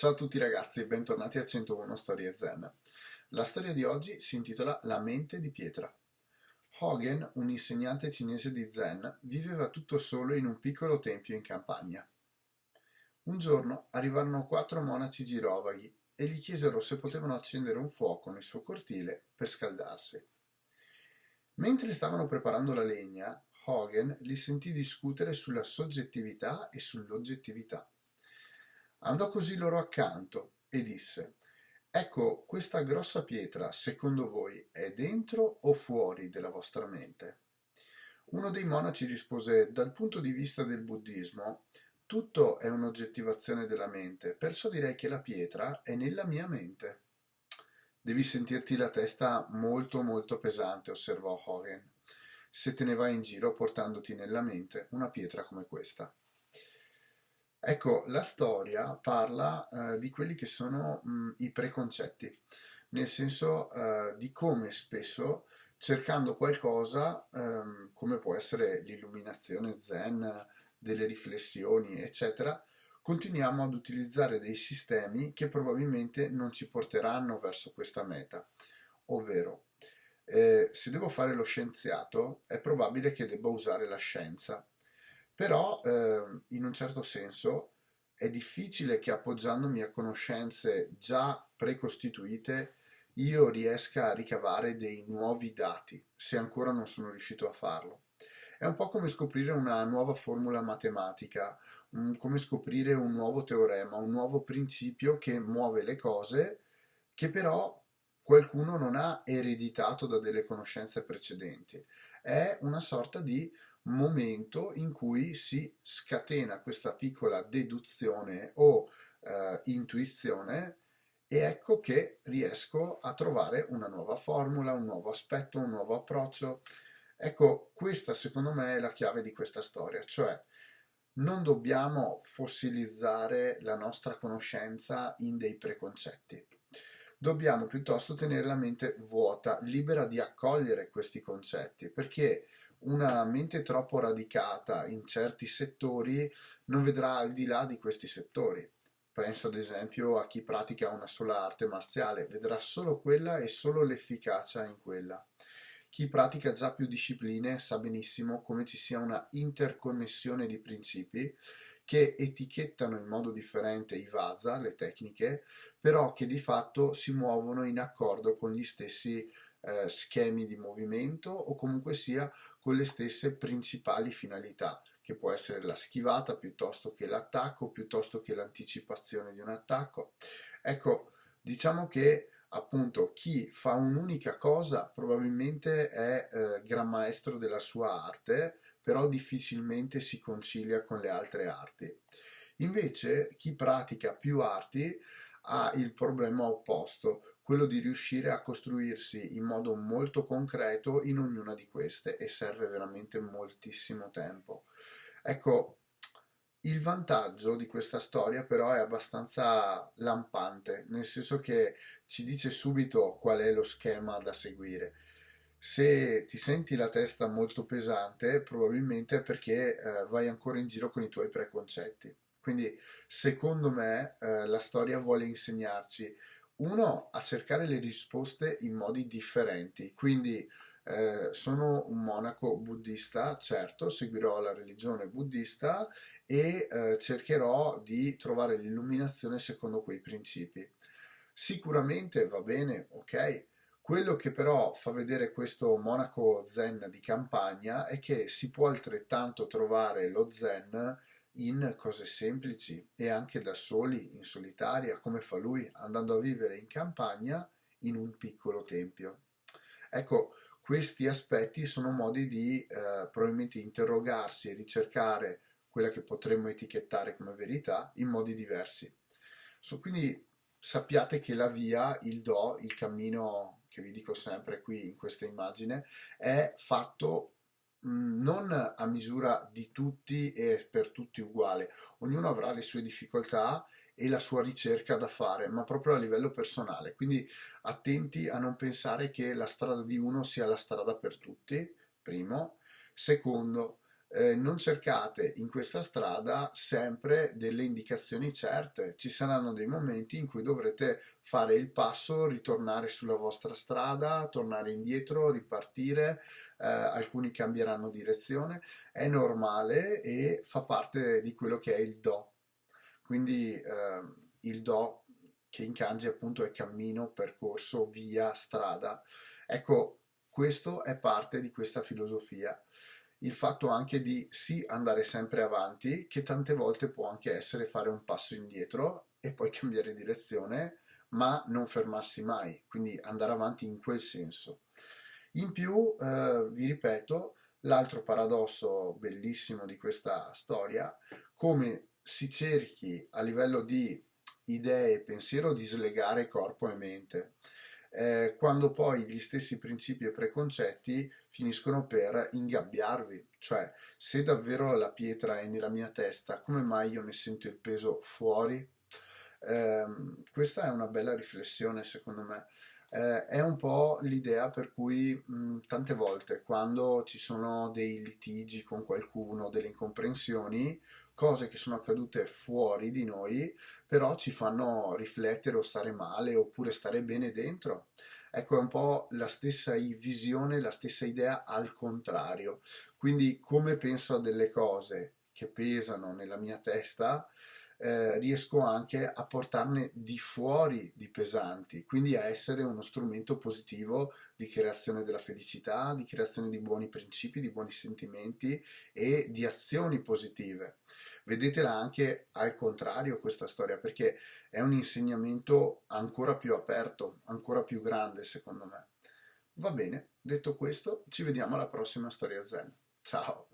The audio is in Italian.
Ciao a tutti ragazzi e bentornati a 101 Storie Zen. La storia di oggi si intitola La mente di pietra. Hogen, un insegnante cinese di Zen, viveva tutto solo in un piccolo tempio in campagna. Un giorno arrivarono 4 monaci girovaghi e gli chiesero se potevano accendere un fuoco nel suo cortile per scaldarsi. Mentre stavano preparando la legna, Hogen li sentì discutere sulla soggettività e sull'oggettività. Andò così loro accanto e disse: Ecco, questa grossa pietra, secondo voi, è dentro o fuori della vostra mente? Uno dei monaci rispose: Dal punto di vista del buddismo, tutto è un'oggettivazione della mente, perciò direi che la pietra è nella mia mente. Devi sentirti la testa molto molto pesante, osservò Hogan, se te ne vai in giro portandoti nella mente una pietra come questa. Ecco, la storia parla di quelli che sono i preconcetti, nel senso di come spesso cercando qualcosa, come può essere l'illuminazione zen, delle riflessioni, eccetera, continuiamo ad utilizzare dei sistemi che probabilmente non ci porteranno verso questa meta, ovvero se devo fare lo scienziato è probabile che debba usare la scienza, però in un certo senso è difficile che appoggiandomi a conoscenze già precostituite io riesca a ricavare dei nuovi dati, se ancora non sono riuscito a farlo. È un po' come scoprire una nuova formula matematica, come scoprire un nuovo teorema, un nuovo principio che muove le cose, che però qualcuno non ha ereditato da delle conoscenze precedenti. È una sorta di momento in cui si scatena questa piccola deduzione o intuizione e ecco che riesco a trovare una nuova formula, un nuovo aspetto, un nuovo approccio. Ecco, questa secondo me è la chiave di questa storia, cioè non dobbiamo fossilizzare la nostra conoscenza in dei preconcetti. Dobbiamo piuttosto tenere la mente vuota, libera di accogliere questi concetti, perché una mente troppo radicata in certi settori non vedrà al di là di questi settori. Penso ad esempio a chi pratica una sola arte marziale, vedrà solo quella e solo l'efficacia in quella. Chi pratica già più discipline sa benissimo come ci sia una interconnessione di principi che etichettano in modo differente i vasa, le tecniche, però che di fatto si muovono in accordo con gli stessi schemi di movimento o comunque sia con le stesse principali finalità, che può essere la schivata piuttosto che l'attacco, piuttosto che l'anticipazione di un attacco. Ecco, diciamo che appunto chi fa un'unica cosa probabilmente è gran maestro della sua arte, però difficilmente si concilia con le altre arti. Invece chi pratica più arti ha il problema opposto, quello di riuscire a costruirsi in modo molto concreto in ognuna di queste e serve veramente moltissimo tempo. Ecco, il vantaggio di questa storia però è abbastanza lampante, nel senso che ci dice subito qual è lo schema da seguire. Se ti senti la testa molto pesante, probabilmente è perché vai ancora in giro con i tuoi preconcetti. Quindi, secondo me, la storia vuole insegnarci, uno, a cercare le risposte in modi differenti. Quindi, sono un monaco buddista, certo, seguirò la religione buddista e cercherò di trovare l'illuminazione secondo quei principi. Sicuramente va bene, ok? Quello che però fa vedere questo monaco zen di campagna è che si può altrettanto trovare lo zen in cose semplici e anche da soli, in solitaria, come fa lui, andando a vivere in campagna in un piccolo tempio. Ecco, questi aspetti sono modi di probabilmente interrogarsi e ricercare quella che potremmo etichettare come verità in modi diversi. Quindi sappiate che la via, il do, il cammino che vi dico sempre qui in questa immagine, è fatto non a misura di tutti e per tutti uguale. Ognuno avrà le sue difficoltà e la sua ricerca da fare, ma proprio a livello personale. Quindi attenti a non pensare che la strada di uno sia la strada per tutti, primo. Secondo, Non cercate in questa strada sempre delle indicazioni certe, ci saranno dei momenti in cui dovrete fare il passo, ritornare sulla vostra strada, tornare indietro, ripartire, alcuni cambieranno direzione, è normale e fa parte di quello che è il do. Quindi il do, che in kanji appunto è cammino, percorso, via, strada. Ecco, questo è parte di questa filosofia. Il fatto anche di sì andare sempre avanti, che tante volte può anche essere fare un passo indietro e poi cambiare direzione, ma non fermarsi mai, quindi andare avanti in quel senso. In più, vi ripeto, l'altro paradosso bellissimo di questa storia, come si cerchi a livello di idee e pensiero di slegare corpo e mente, quando poi gli stessi principi e preconcetti finiscono per ingabbiarvi, cioè se davvero la pietra è nella mia testa, come mai io ne sento il peso fuori? Questa è una bella riflessione secondo me. È un po' l'idea per cui tante volte quando ci sono dei litigi con qualcuno, delle incomprensioni, cose che sono accadute fuori di noi, però ci fanno riflettere o stare male oppure stare bene dentro. Ecco, è un po' la stessa visione, la stessa idea al contrario. Quindi come penso a delle cose che pesano nella mia testa, riesco anche a portarne di fuori di pesanti, quindi a essere uno strumento positivo di creazione della felicità, di creazione di buoni principi, di buoni sentimenti e di azioni positive. Vedetela anche al contrario questa storia, perché è un insegnamento ancora più aperto, ancora più grande secondo me. Va bene, detto questo, ci vediamo alla prossima storia zen. Ciao!